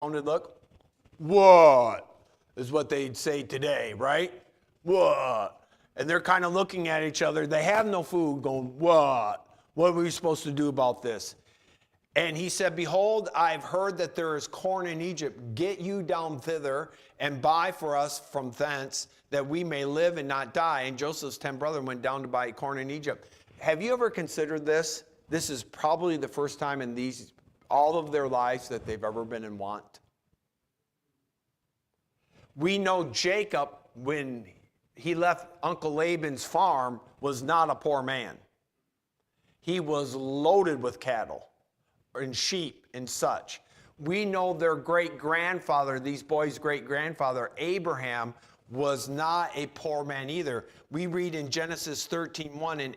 sounded look? What? Is what they'd say today, right? What? And they're kind of looking at each other. They have no food, going, what? What are we supposed to do about this? And he said, behold, I've heard that there is corn in Egypt. Get you down thither and buy for us from thence, that we may live and not die. And Joseph's 10 brethren went down to buy corn in Egypt. Have you ever considered this? This is probably the first time in all of their lives that they've ever been in want. We know Jacob, when he left Uncle Laban's farm, was not a poor man. He was loaded with cattle and sheep and such. We know their great-grandfather, these boys' great-grandfather, Abraham, was not a poor man either. We read in Genesis 13:1, and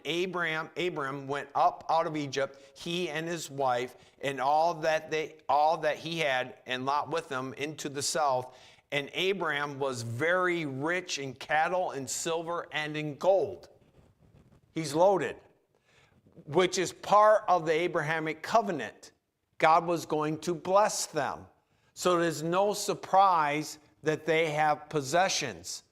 Abram went up out of Egypt, he and his wife, and all that he had, and Lot with him, into the south. And Abraham was very rich in cattle and silver and in gold. He's loaded, which is part of the Abrahamic covenant. God was going to bless them. So it is no surprise that they have possessions.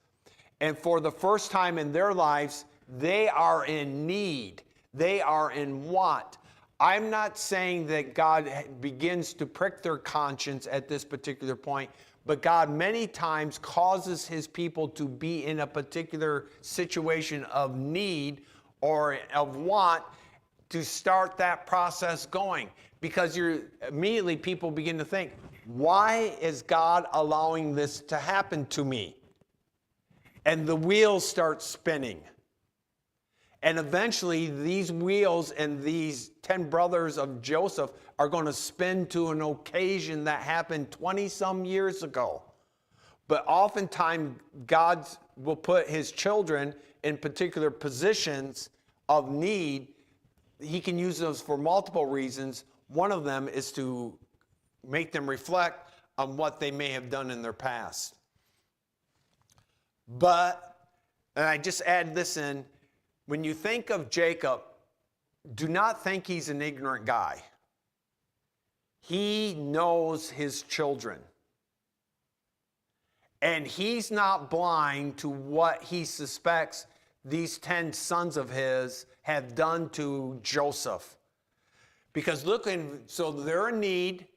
And for the first time in their lives, they are in need. They are in want. I'm not saying that God begins to prick their conscience at this particular point, but God many times causes his people to be in a particular situation of need or of want to start that process going. Because immediately people begin to think, why is God allowing this to happen to me? And the wheels start spinning. And eventually these wheels and these 10 brothers of Joseph are going to spin to an occasion that happened 20-some years ago. But oftentimes God will put his children in particular positions of need. He can use those for multiple reasons. One of them is to make them reflect on what they may have done in their past. But, and I just add this in, when you think of Jacob, do not think he's an ignorant guy. He knows his children. And he's not blind to what he suspects these 10 sons of his have done to Joseph. Because so they're in need,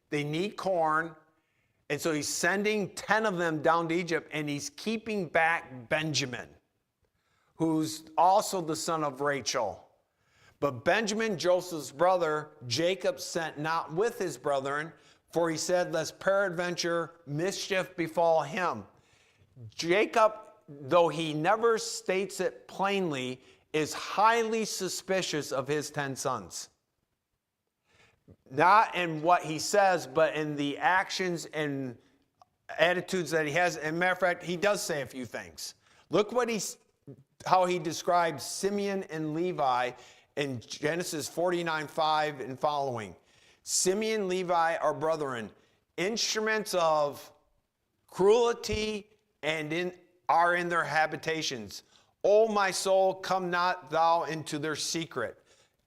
they need corn, and so he's sending 10 of them down to Egypt, and he's keeping back Benjamin, who's also the son of Rachel. But Benjamin, Joseph's brother, Jacob sent not with his brethren, for he said, lest peradventure mischief befall him. Jacob, though he never states it plainly, is highly suspicious of his 10 sons. Not in what he says, but in the actions and attitudes that he has. As a matter of fact, he does say a few things. Look how he describes Simeon and Levi in Genesis 49:5 and following. Simeon and Levi are brethren, instruments of cruelty, and are in their habitations. O my soul, come not thou into their secret,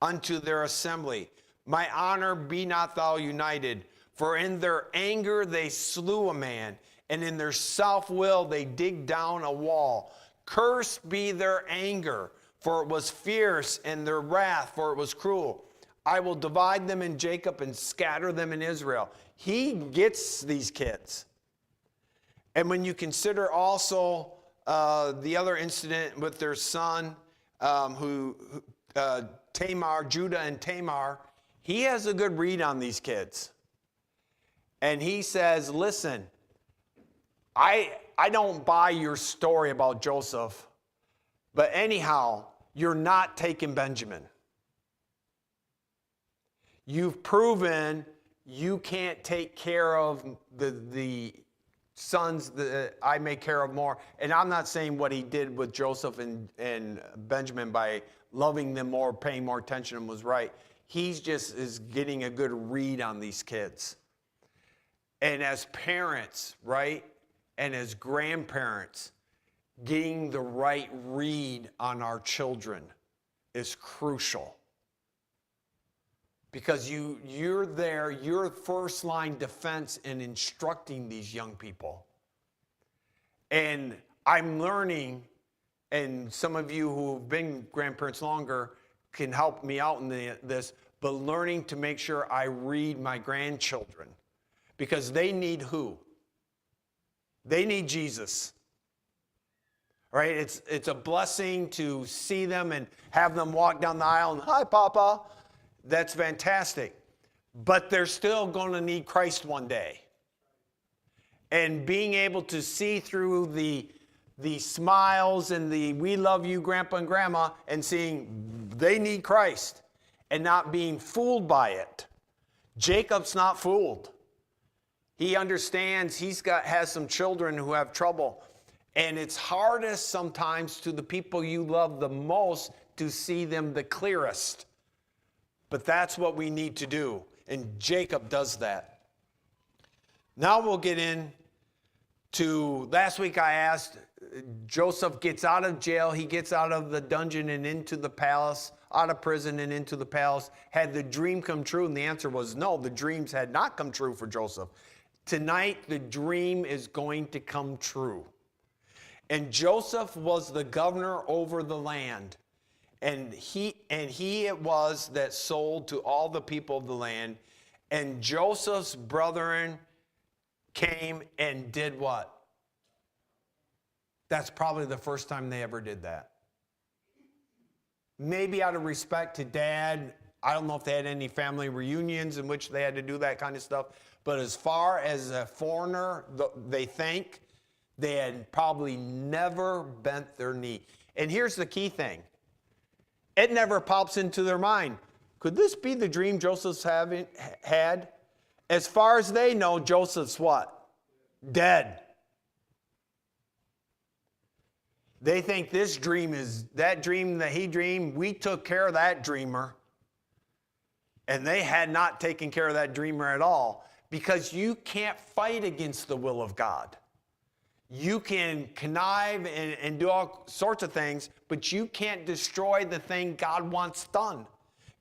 unto their assembly. My honor, be not thou united. For in their anger they slew a man, and in their self-will they dig down a wall. Cursed be their anger, for it was fierce, and their wrath, for it was cruel. I will divide them in Jacob and scatter them in Israel. He gets these kids. And when you consider also the other incident with their son, Tamar, Judah and Tamar, he has a good read on these kids. And he says, listen, I don't buy your story about Joseph, but anyhow, you're not taking Benjamin. You've proven you can't take care of the sons that I may care of more. And I'm not saying what he did with Joseph and Benjamin by loving them more, paying more attention to them was right. He's just is getting a good read on these kids. And as parents, right, and as grandparents, getting the right read on our children is crucial. because you're there, you're first line defense in instructing these young people. And I'm learning, and some of you who've been grandparents longer can help me out in this, but learning to make sure I read my grandchildren, because they need who? They need Jesus. Right? It's a blessing to see them and have them walk down the aisle and, hi, Papa. That's fantastic. But they're still going to need Christ one day. And being able to see through the smiles and the we love you, Grandpa and Grandma, and seeing they need Christ and not being fooled by it. Jacob's not fooled. He understands has some children who have trouble. And it's hardest sometimes to the people you love the most to see them the clearest. But that's what we need to do. And Jacob does that. Now we'll get into, last week I asked, Joseph gets out of jail, he gets out of the dungeon and into the palace, out of prison and into the palace. Had the dream come true? And the answer was no, the dreams had not come true for Joseph. Tonight, the dream is going to come true. And Joseph was the governor over the land. And he it was that sold to all the people of the land. And Joseph's brethren came and did what? That's probably the first time they ever did that. Maybe out of respect to Dad. I don't know if they had any family reunions in which they had to do that kind of stuff. But as far as a foreigner, they think they had probably never bent their knee. And here's the key thing. It never pops into their mind. Could this be the dream Joseph's had? As far as they know, Joseph's what? Dead. They think this dream is, that dream that he dreamed, we took care of that dreamer. And they had not taken care of that dreamer at all. Because you can't fight against the will of God. You can connive and do all sorts of things, but you can't destroy the thing God wants done.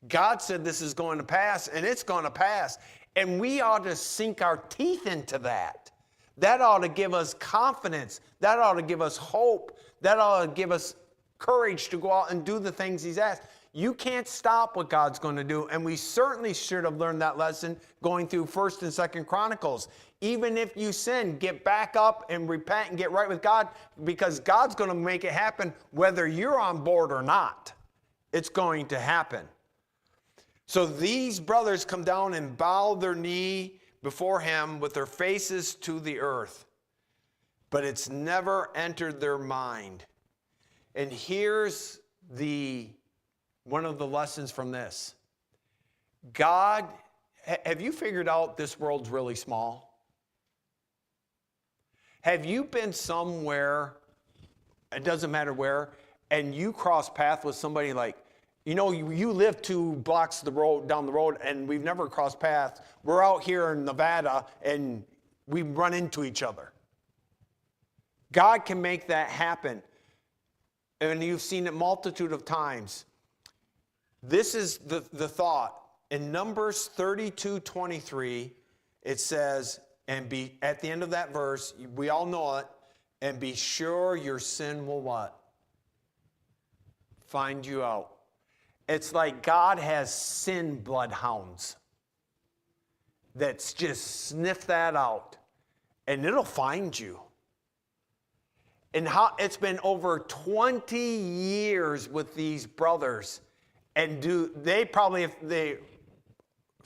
God said this is going to pass, and it's going to pass. And we ought to sink our teeth into that. That ought to give us confidence. That ought to give us hope. That ought to give us courage to go out and do the things he's asked. You can't stop what God's going to do, and we certainly should have learned that lesson going through 1st and 2nd Chronicles. Even if you sin, get back up and repent and get right with God, because God's going to make it happen whether you're on board or not. It's going to happen. So these brothers come down and bow their knee before him with their faces to the earth. But it's never entered their mind. And here's one of the lessons from this. God, have you figured out this world's really small? Have you been somewhere, it doesn't matter where, and you cross paths with somebody like, you live 2 blocks down the road and we've never crossed paths. We're out here in Nevada and we run into each other. God can make that happen. And you've seen it multitude of times. This is the thought. In Numbers 32:23, it says, and be at the end of that verse, we all know it, and be sure your sin will what? Find you out. It's like God has sin bloodhounds that's just sniff that out, and it'll find you. And it's been over 20 years with these brothers. And they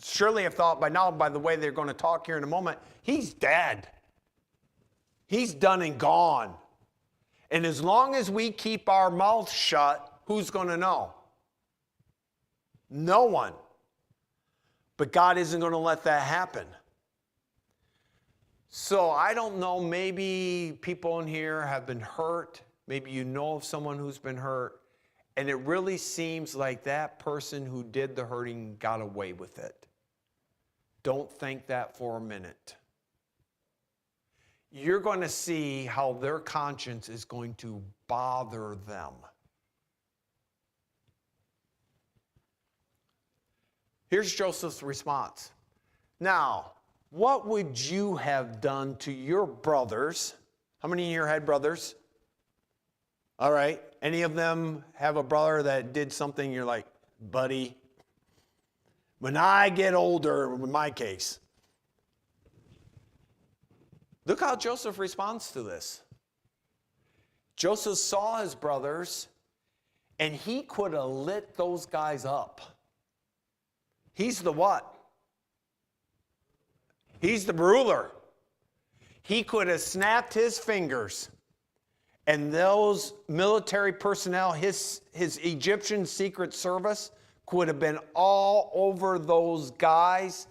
surely have thought by now, by the way they're going to talk here in a moment, he's dead. He's done and gone. And as long as we keep our mouths shut, who's going to know? No one. But God isn't going to let that happen. So I don't know, maybe people in here have been hurt. Maybe you know of someone who's been hurt. And it really seems like that person who did the hurting got away with it. Don't think that for a minute. You're going to see how their conscience is going to bother them. Here's Joseph's response. Now, what would you have done to your brothers? How many of you had brothers? All right. Any of them have a brother that did something you're like, buddy, when I get older, in my case. Look how Joseph responds to this. Joseph saw his brothers, and he could have lit those guys up. He's the what? He's the ruler. He could have snapped his fingers, and those military personnel, his Egyptian secret service, could have been all over those guys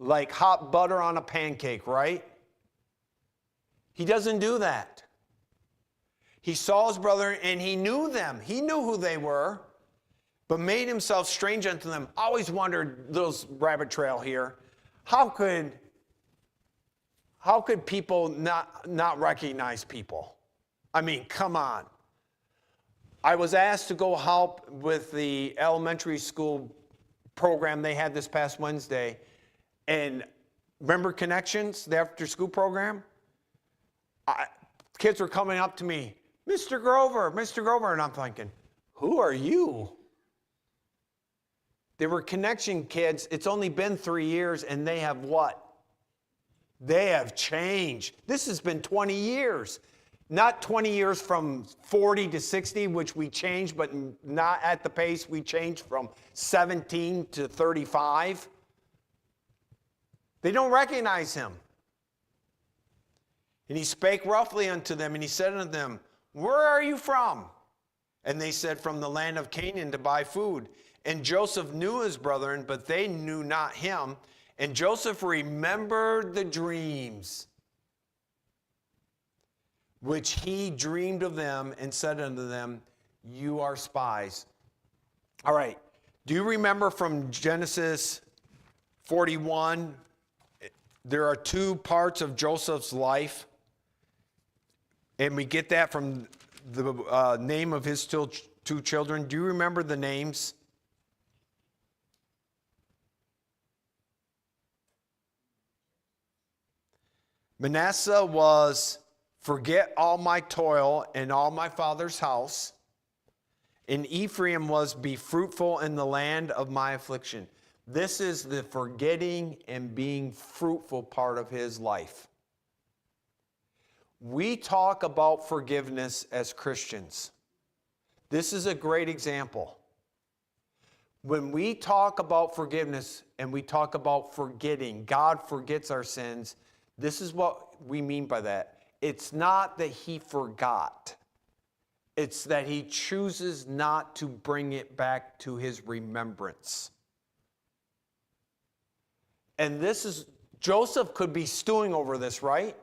like hot butter on a pancake, right? He doesn't do that. He saw his brother and he knew them. He knew who they were, but made himself strange unto them. Always wondered, those rabbit trail here, how could people not recognize people? I mean, come on. I was asked to go help with the elementary school program they had this past Wednesday. And remember Connections, the after school program? Kids were coming up to me, Mr. Grover, and I'm thinking, who are you? They were Connection kids. It's only been 3 years, and they have what? They have changed. This has been 20 years. Not 20 years from 40 to 60, which we changed, but not at the pace we changed from 17 to 35. They don't recognize him. And he spake roughly unto them, and he said unto them, where are you from? And they said, from the land of Canaan to buy food. And Joseph knew his brethren, but they knew not him. And Joseph remembered the dreams which he dreamed of them, and said unto them, you are spies. All right. Do you remember from Genesis 41, there are two parts of Joseph's life? And we get that from the name of his two children. Do you remember the names? Manasseh was, forget all my toil and all my father's house. And Ephraim was, be fruitful in the land of my affliction. This is the forgetting and being fruitful part of his life. We talk about forgiveness as Christians. This is a great example. When we talk about forgiveness and we talk about forgetting, God forgets our sins, this is what we mean by that. It's not that he forgot. It's that he chooses not to bring it back to his remembrance. And this is, Joseph could be stewing over this, right?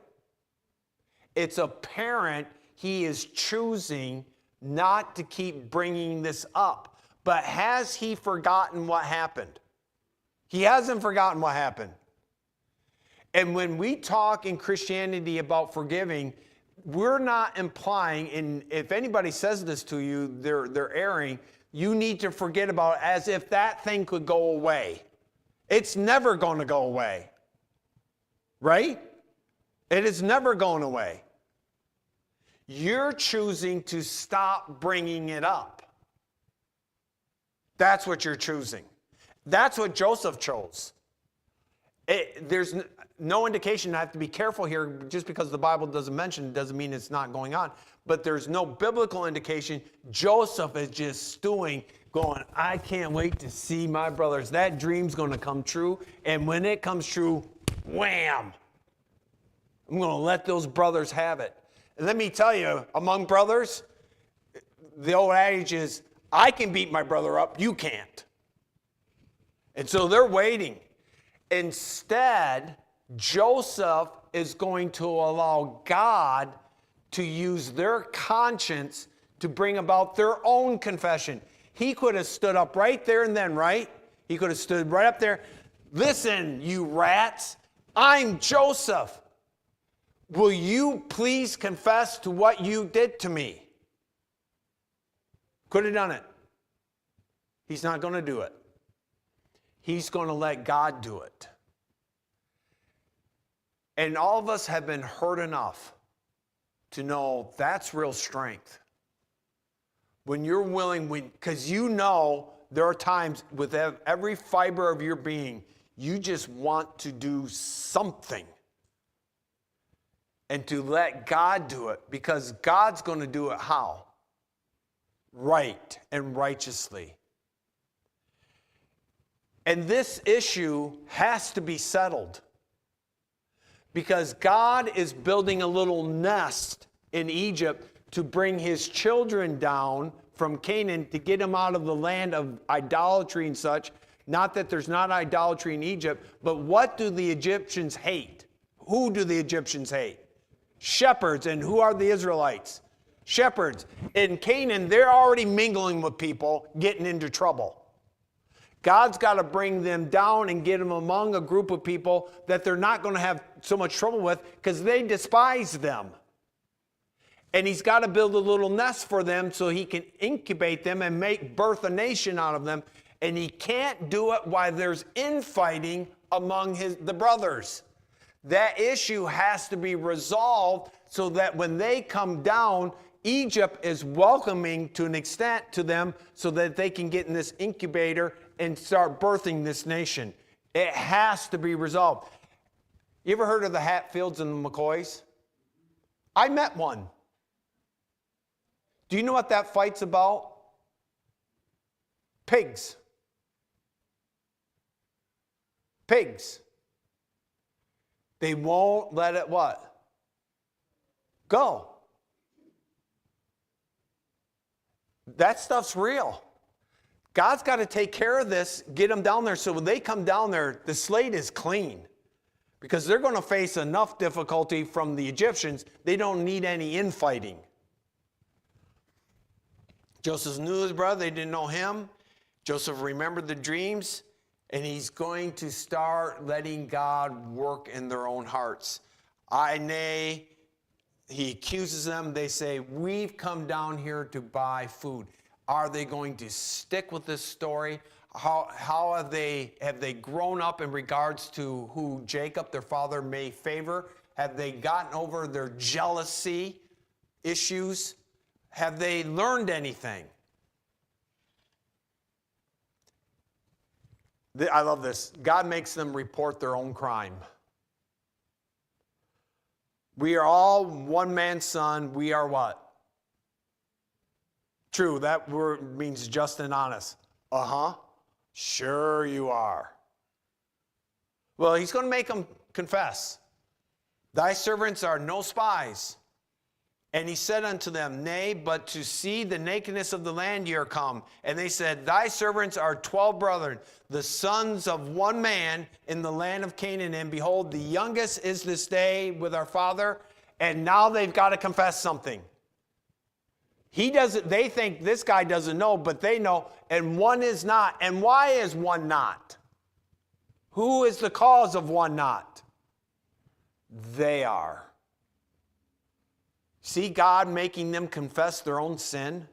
It's apparent he is choosing not to keep bringing this up. But has he forgotten what happened? He hasn't forgotten what happened. And when we talk in Christianity about forgiving, we're not implying, and if anybody says this to you, they're erring, you need to forget about it as if that thing could go away. It's never going to go away. Right? It is never going away. You're choosing to stop bringing it up. That's what you're choosing. That's what Joseph chose. There's no indication. I have to be careful here. Just because the Bible doesn't mention it doesn't mean it's not going on. But there's no biblical indication. Joseph is just stewing, going, I can't wait to see my brothers. That dream's going to come true. And when it comes true, wham! I'm going to let those brothers have it. And let me tell you, among brothers, the old adage is, I can beat my brother up, you can't. And so they're waiting. Instead, Joseph is going to allow God to use their conscience to bring about their own confession. He could have stood up right there and then, right? He could have stood right up there. Listen, you rats, I'm Joseph. Will you please confess to what you did to me? Could have done it. He's not going to do it. He's going to let God do it. And all of us have been hurt enough to know that's real strength. When you're willing, because you know there are times with every fiber of your being, you just want to do something. And to let God do it, because God's going to do it how? Right and righteously. And this issue has to be settled. Because God is building a little nest in Egypt to bring his children down from Canaan to get them out of the land of idolatry and such. Not that there's not idolatry in Egypt, but what do the Egyptians hate? Who do the Egyptians hate? Shepherds. And who are the Israelites? Shepherds. In Canaan, they're already mingling with people, getting into trouble. God's got to bring them down and get them among a group of people that they're not going to have so much trouble with because they despise them. And he's got to build a little nest for them so he can incubate them and birth a nation out of them. And he can't do it while there's infighting among the brothers. That issue has to be resolved so that when they come down, Egypt is welcoming to an extent to them so that they can get in this incubator and start birthing this nation. It has to be resolved. You ever heard of the Hatfields and the McCoys? I met one. Do you know what that fight's about? Pigs. Pigs. They won't let it what? Go. That stuff's real. God's got to take care of this, get them down there so when they come down there, the slate is clean. Because they're going to face enough difficulty from the Egyptians, they don't need any infighting. Joseph knew his brother, they didn't know him. Joseph remembered the dreams, and he's going to start letting God work in their own hearts. He accuses them. They say, we've come down here to buy food. Are they going to stick with this story? How have they grown up in regards to who Jacob, their father, may favor? Have they gotten over their jealousy issues? Have they learned anything? I love this. God makes them report their own crime. We are all one man's son. We are what? True, that word means just and honest. Uh-huh. Sure you are. Well, he's going to make them confess. Thy servants are no spies. And he said unto them, Nay, but to see the nakedness of the land ye are come. And they said, Thy servants are 12 brethren, the sons of one man in the land of Canaan. And behold, the youngest is this day with our father. And now they've got to confess something. They think this guy doesn't know, but they know, and one is not. And why is one not? Who is the cause of one not? They are. See God making them confess their own sin?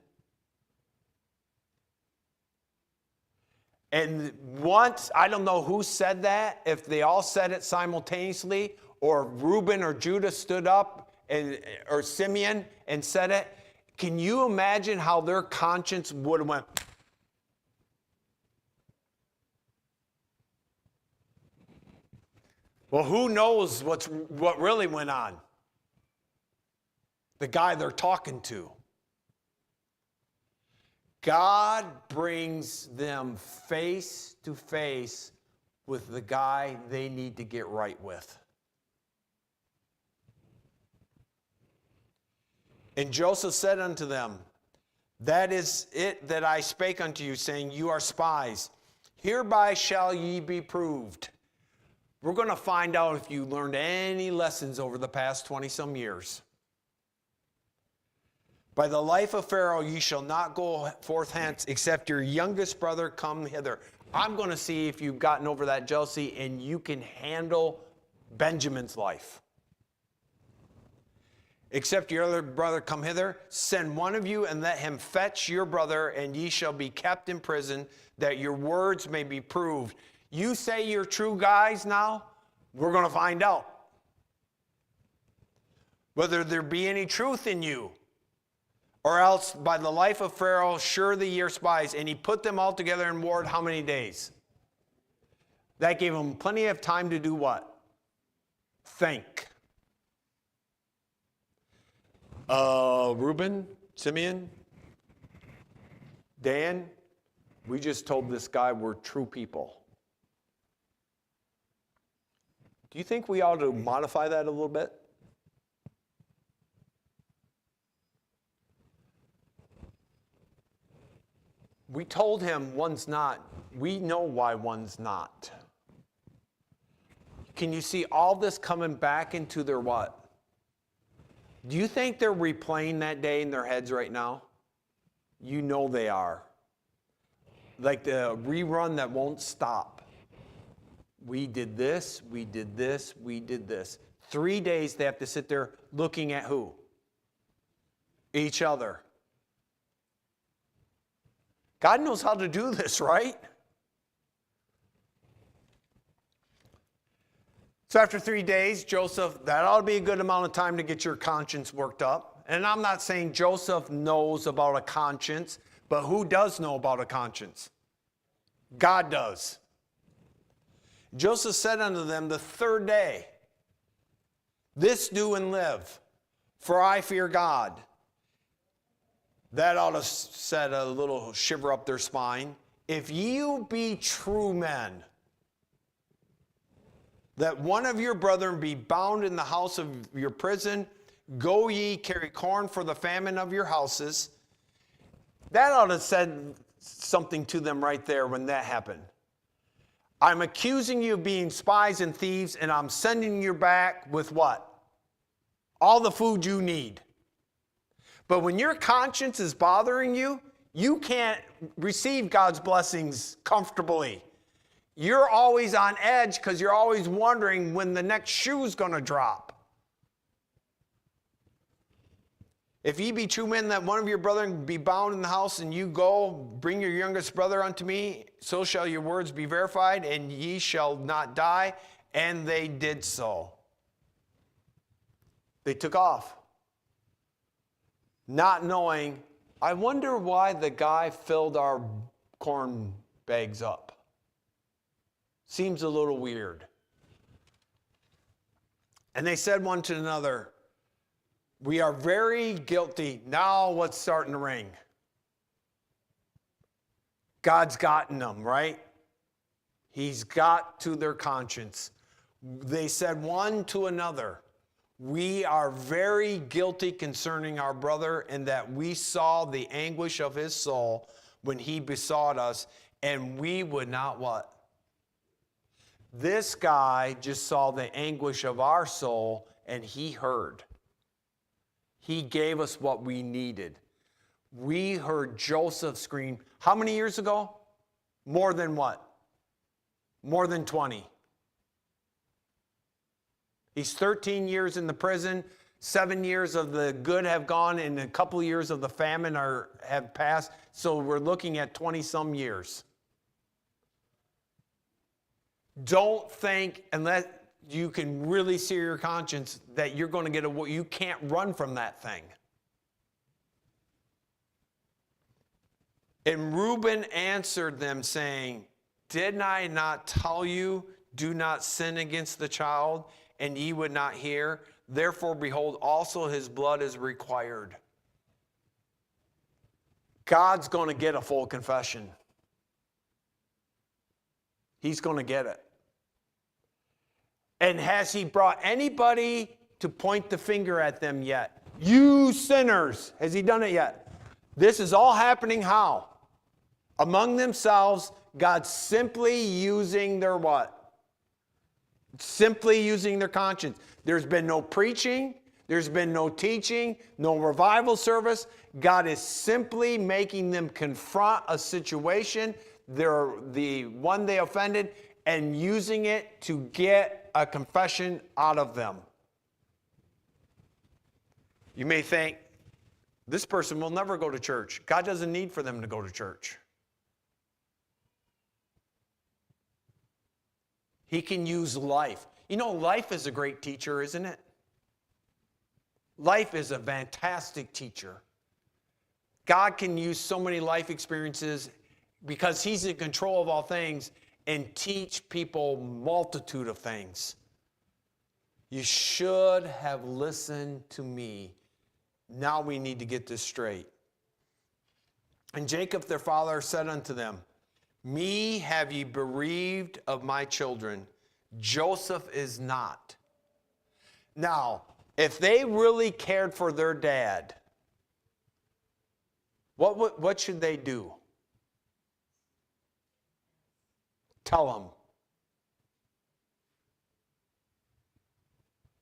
And once, I don't know who said that, if they all said it simultaneously, or Reuben or Judah stood up, or Simeon and said it. Can you imagine how their conscience would have went? Well, who knows what really went on? The guy they're talking to. God brings them face to face with the guy they need to get right with. And Joseph said unto them, That is it that I spake unto you, saying, You are spies. Hereby shall ye be proved. We're going to find out if you learned any lessons over the past 20-some years. By the life of Pharaoh ye shall not go forth hence, except your youngest brother come hither. I'm going to see if you've gotten over that jealousy and you can handle Benjamin's life. Except your other brother come hither, send one of you and let him fetch your brother, and ye shall be kept in prison, that your words may be proved. You say you're true guys now, we're going to find out. Whether there be any truth in you, or else by the life of Pharaoh, surely ye are spies. And he put them all together and warred how many days? That gave them plenty of time to do what? Think. Reuben, Simeon, Dan, we just told this guy we're true people. Do you think we ought to modify that a little bit? We told him one's not. We know why one's not. Can you see all this coming back into their what? Do you think they're replaying that day in their heads right now? You know they are. Like the rerun that won't stop. We did this, we did this, we did this. 3 days they have to sit there looking at who? Each other. God knows how to do this, right? So after 3 days, Joseph, that ought to be a good amount of time to get your conscience worked up. And I'm not saying Joseph knows about a conscience, but who does know about a conscience? God does. Joseph said unto them the third day, this do and live, for I fear God. That ought to set a little shiver up their spine. If you be true men, that one of your brethren be bound in the house of your prison, go ye, carry corn for the famine of your houses. That ought to said something to them right there when that happened. I'm accusing you of being spies and thieves, and I'm sending you back with what? All the food you need. But when your conscience is bothering you, you can't receive God's blessings comfortably. You're always on edge because you're always wondering when the next shoe's going to drop. If ye be true men, that one of your brethren be bound in the house, and you go, bring your youngest brother unto me, so shall your words be verified, and ye shall not die. And they did so. They took off. Not knowing, I wonder why the guy filled our corn bags up. Seems a little weird. And they said one to another, we are very guilty. Now what's starting to ring? God's gotten them, right? He's got to their conscience. They said one to another, we are very guilty concerning our brother, and that we saw the anguish of his soul when he besought us, and we would not what? This guy just saw the anguish of our soul, and he heard. He gave us what we needed. We heard Joseph scream, how many years ago? More than what? More than 20. He's 13 years in the prison. 7 years of the good have gone, and a couple of years of the famine have passed. So we're looking at 20-some years. Don't think, unless you can really sear your conscience, that you're going to get a, you can't run from that thing. And Reuben answered them, saying, did I not tell you, do not sin against the child, and ye would not hear? Therefore, behold, also his blood is required. God's going to get a full confession. He's going to get it. And has he brought anybody to point the finger at them yet? You sinners. Has he done it yet? This is all happening how? Among themselves, God simply using their what? Simply using their conscience. There's been no preaching. There's been no teaching. No revival service. God is simply making them confront a situation, the one they offended, and using it to get a confession out of them. You may think, this person will never go to church. God doesn't need for them to go to church. He can use life. You know, life is a great teacher, isn't it? Life is a fantastic teacher. God can use so many life experiences because he's in control of all things and teach people multitude of things. You should have listened to me. Now we need to get this straight. And Jacob their father said unto them, Me have ye bereaved of my children. Joseph is not. Now, if they really cared for their dad, what should they do? Tell him.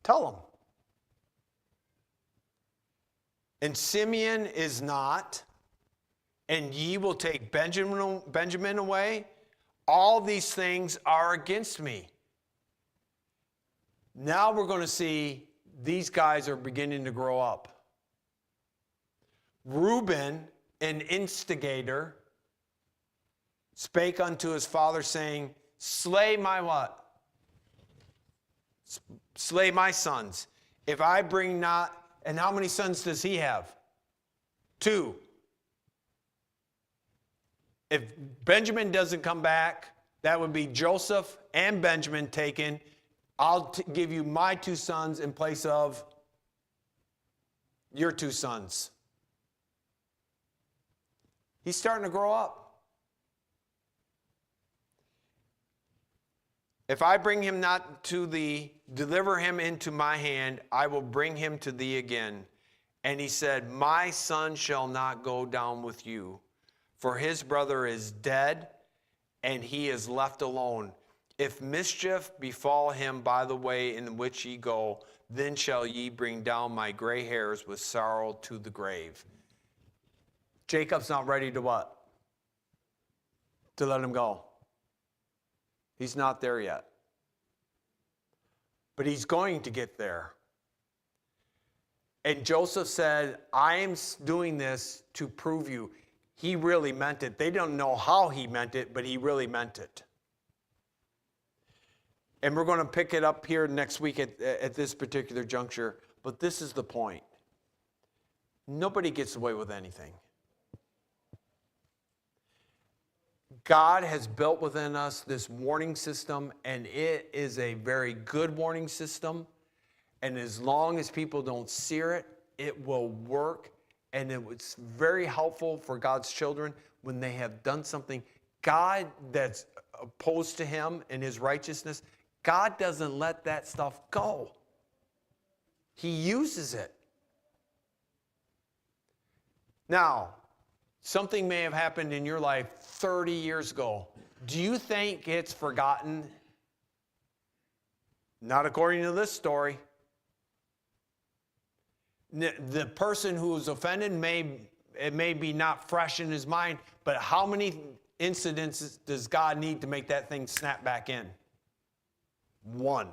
Tell him. And Simeon is not, and ye will take Benjamin away. All these things are against me. Now we're going to see these guys are beginning to grow up. Reuben, an instigator, spake unto his father, saying, Slay my what? Slay my sons. If I bring not, and how many sons does he have? 2. If Benjamin doesn't come back, that would be Joseph and Benjamin taken. I'll give you my 2 sons in place of your 2 sons. He's starting to grow up. If I bring him not to thee, deliver him into my hand, I will bring him to thee again. And he said, My son shall not go down with you, for his brother is dead, and he is left alone. If mischief befall him by the way in which ye go, then shall ye bring down my gray hairs with sorrow to the grave. Jacob's not ready to what? To let him go. He's not there yet. But he's going to get there. And Joseph said, I am doing this to prove you. He really meant it. They don't know how he meant it, but he really meant it. And we're going to pick it up here next week at this particular juncture. But this is the point. Nobody gets away with anything. God has built within us this warning system, and it is a very good warning system. And as long as people don't sear it, it will work. And it's very helpful for God's children when they have done something. God that's opposed to him and his righteousness, God doesn't let that stuff go. He uses it. Now, something may have happened in your life 30 years ago. Do you think it's forgotten? Not according to this story. The person who was offended it may be not fresh in his mind, but how many incidents does God need to make that thing snap back in? 1.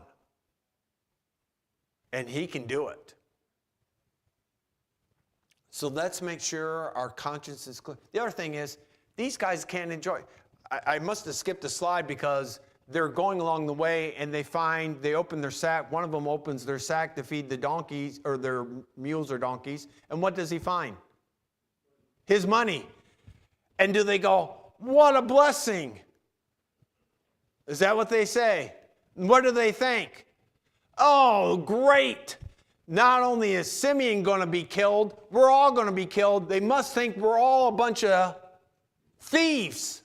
And he can do it. So let's make sure our conscience is clear. The other thing is, these guys can't enjoy. I must have skipped a slide because they're going along the way and they open their sack. One of them opens their sack to feed the donkeys or their mules or donkeys. And what does he find? His money. And do they go, what a blessing? Is that what they say? What do they think? Oh, great. Not only is Simeon going to be killed, we're all going to be killed. They must think we're all a bunch of thieves.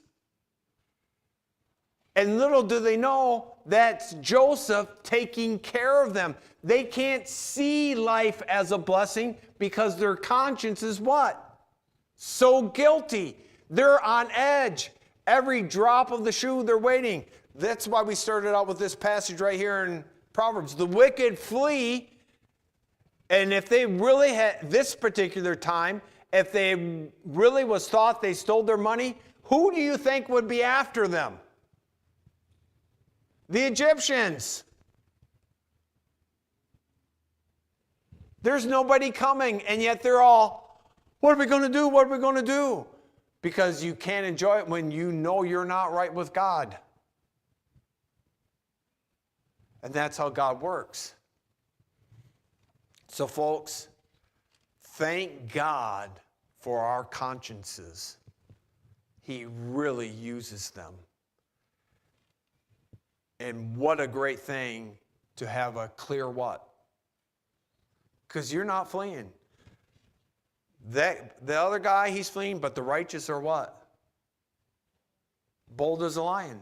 And little do they know that's Joseph taking care of them. They can't see life as a blessing because their conscience is what? So guilty. They're on edge. Every drop of the shoe, they're waiting. That's why we started out with this passage right here in Proverbs. The wicked flee. And if they really had this particular time, if they really was thought they stole their money, who do you think would be after them? The Egyptians. There's nobody coming, and yet they're all, what are we going to do? What are we going to do? Because you can't enjoy it when you know you're not right with God. And that's how God works. So, folks, thank God for our consciences. He really uses them. And what a great thing to have a clear what? Because you're not fleeing. The other guy, he's fleeing, but the righteous are what? Bold as a lion.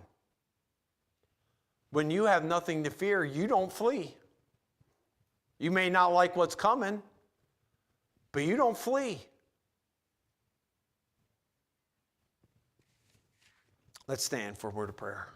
When you have nothing to fear, you don't flee. You may not like what's coming, but you don't flee. Let's stand for a word of prayer.